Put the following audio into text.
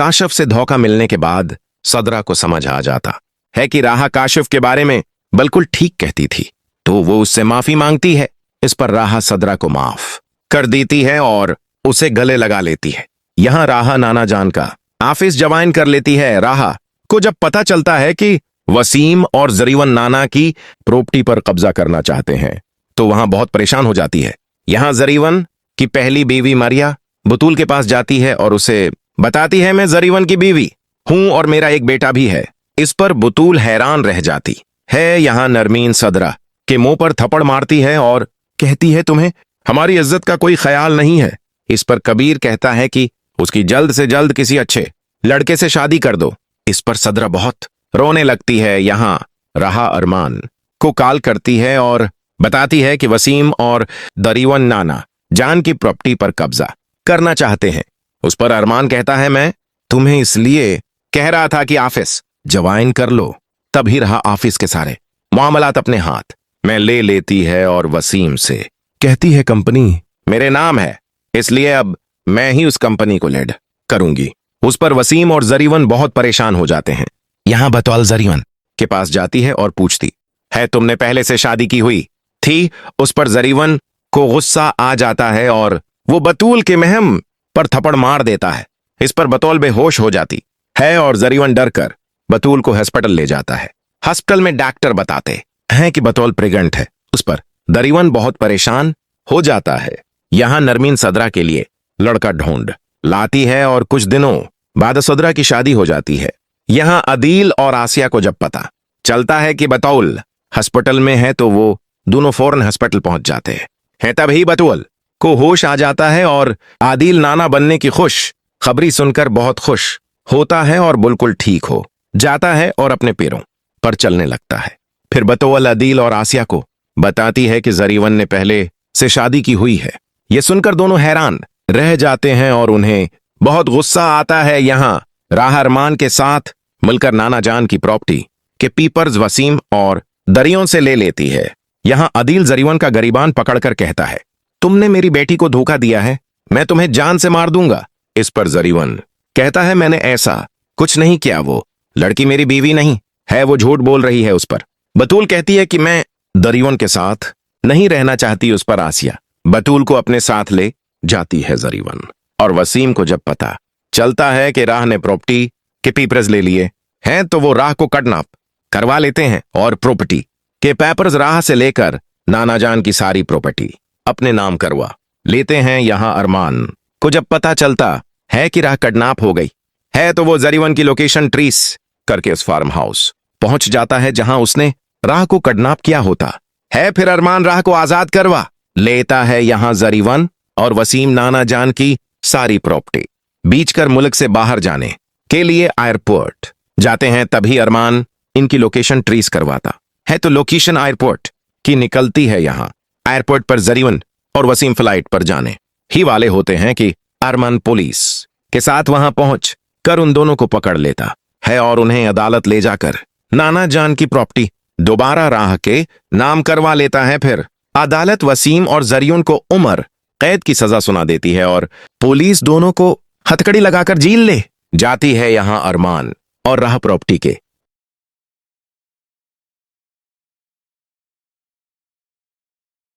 काशिफ से धोखा मिलने के बाद सदरा को समझ आ जाता है कि राहा काशिफ के बारे में बिल्कुल ठीक कहती थी, तो वो उससे माफी मांगती है। इस पर राहा सदरा को माफ कर देती है और उसे गले लगा लेती है। यहां राहा नाना जान का ऑफिस ज्वाइन कर लेती है। राहा को जब पता चलता है कि वसीम और जरीवन नाना की प्रॉपर्टी पर कब्जा करना चाहते हैं तो वहां बहुत परेशान हो जाती है। यहां जरीवन की पहली बीवी मरिया बतूल के पास जाती है और उसे बताती है, मैं जरीवन की बीवी हूं और मेरा एक बेटा भी है। इस पर बतूल हैरान रह जाती है। यहां नरमीन सदरा के मुंह पर थप्पड़ मारती है और कहती है, तुम्हें हमारी इज्जत का कोई ख्याल नहीं है। इस पर कबीर कहता है कि उसकी जल्द से जल्द किसी अच्छे लड़के से शादी कर दो। इस पर सदरा बहुत रोने लगती है। यहां राहा अरमान को कॉल करती है और बताती है कि वसीम और दरीवन नाना जान की प्रॉपर्टी पर कब्जा करना चाहते हैं। उस पर अरमान कहता है, मैं तुम्हें इसलिए कह रहा था कि ऑफिस ज्वाइन कर लो। तभी राहा ऑफिस के सारे मामलात अपने हाथ में ले लेती है और वसीम से कहती है, कंपनी मेरे नाम है, इसलिए अब मैं ही उस कंपनी को लीड करूंगी। उस पर वसीम और जरीवन बहुत परेशान हो जाते हैं। यहां बतौल जरीवन के पास जाती है और पूछती है, तुमने पहले से शादी की हुई थी? उस पर जरीवन को गुस्सा आ जाता है और वो बतूल के महम पर थप्पड़ मार देता है। इस पर बतौल बेहोश हो जाती है और जरीवन डर कर बतूल को हॉस्पिटल ले जाता है। हॉस्पिटल में डॉक्टर बताते हैं कि बतौल प्रेग्नेंट है। उस पर जरीवन बहुत परेशान हो जाता है। यहां नरमीन सदरा के लिए लड़का ढूंढ लाती है और कुछ दिनों बाद सदरा की शादी हो जाती है। यहां अदील और आसिया को जब पता चलता है कि बतौल हॉस्पिटल में है तो वो दोनों फौरन हॉस्पिटल पहुंच जाते हैं। तभी बतौल को होश आ जाता है और आदिल नाना बनने की खुश खबरी सुनकर बहुत खुश होता है और बिल्कुल ठीक हो जाता है और अपने पैरों पर चलने लगता है। फिर बतौल अदील और आसिया को बताती है कि जरीवन ने पहले से शादी की हुई है। ये सुनकर दोनों हैरान रह जाते हैं और उन्हें बहुत गुस्सा आता है। यहां राहा अरमान के साथ मिलकर नाना जान की प्रॉपर्टी के पेपर्स वसीम और दरियों से ले लेती है। यहां अदील जरीवन का गरीबान पकड़कर कहता है, तुमने मेरी बेटी को धोखा दिया है, मैं तुम्हें जान से मार दूंगा। इस पर जरीवन कहता है, मैंने ऐसा कुछ नहीं किया, वो लड़की मेरी बीवी नहीं है, वो झूठ बोल रही है। उस पर बतूल कहती है कि मैं दरीवन के साथ नहीं रहना चाहती। उस पर आसिया बतूल को अपने साथ ले जाती है। जरीवन और वसीम को जब पता चलता है कि राह ने प्रॉपर्टी के पेपर्स ले लिए हैं तो वो राह को किडनैप करवा लेते हैं और प्रॉपर्टी के पेपर्स राह से लेकर नाना जान की सारी प्रॉपर्टी अपने नाम करवा लेते हैं। यहां अरमान को जब पता चलता है कि राह किडनैप हो गई है तो वो जरीवन की लोकेशन ट्रेस करके उस फार्म हाउस पहुंच जाता है जहां उसने राह को किडनैप किया होता है। फिर अरमान राह को आजाद करवा लेता है। यहां जरीवन और वसीम नाना जान की सारी प्रॉपर्टी बेचकर मुल्क से बाहर जाने के लिए एयरपोर्ट जाते हैं। तभी अरमान इनकी लोकेशन ट्रेस करवाता है तो लोकेशन एयरपोर्ट की निकलती है। यहां एयरपोर्ट पर जरीवन और वसीम फ्लाइट पर जाने ही वाले होते हैं कि अरमान पुलिस के साथ वहां पहुंच कर उन दोनों को पकड़ लेता है और उन्हें अदालत ले जाकर नाना जान की प्रॉपर्टी दोबारा राह के नाम करवा लेता है। फिर अदालत वसीम और जरीवन को उम्र कैद की सजा सुना देती है और पुलिस दोनों को हथकड़ी लगाकर जेल ले जाती है। यहां अरमान और राह प्रॉपर्टी के